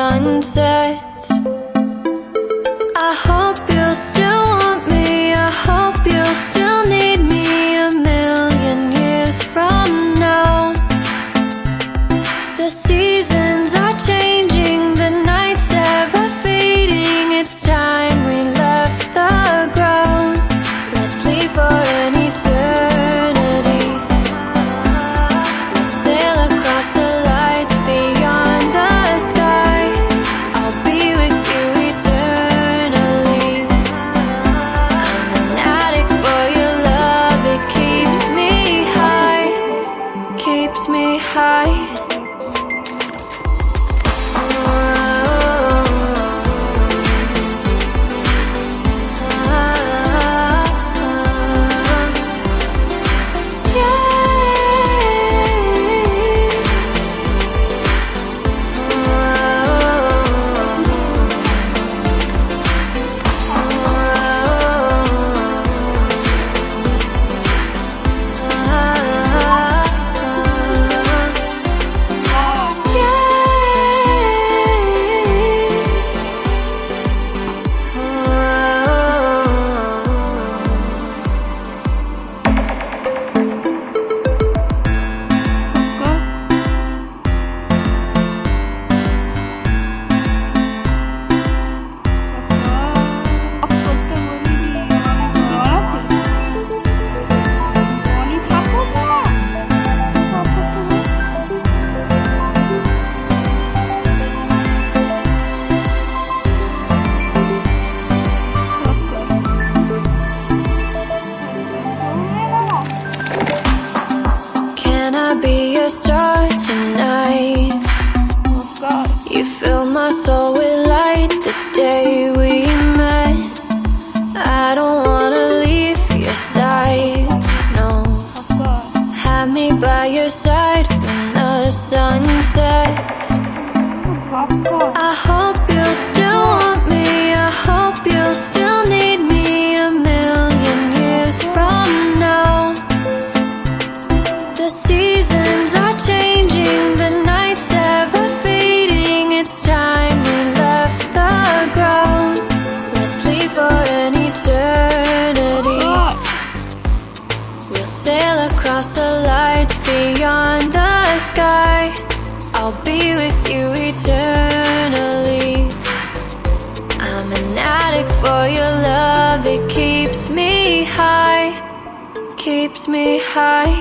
sun sets. I hope you'll still want me, I hope you'll still need me 1,000,000 years from now. The seasons are changing, the nights ever fading. It's time we left the ground. Let's leave for an eternity. Let's sail across the lights beyond the sky. I'll be with you eternally. I'm an addict for your love, it keeps me high, keeps me high. Can I be your star tonight? You fill my soul with light the day we met. I don't wanna leave your side, no. Have me by your side when the sun sets. I hope you'll still want me, I hope you'll still need me 1,000,000 years from now. The seasons are changing, the nights ever fading. It's time we left the ground. Let's leave for an eternity. We'll sail across the lights beyond the sky. I'll be with you eternally. I'm an addict for your love, it keeps me high, keeps me high.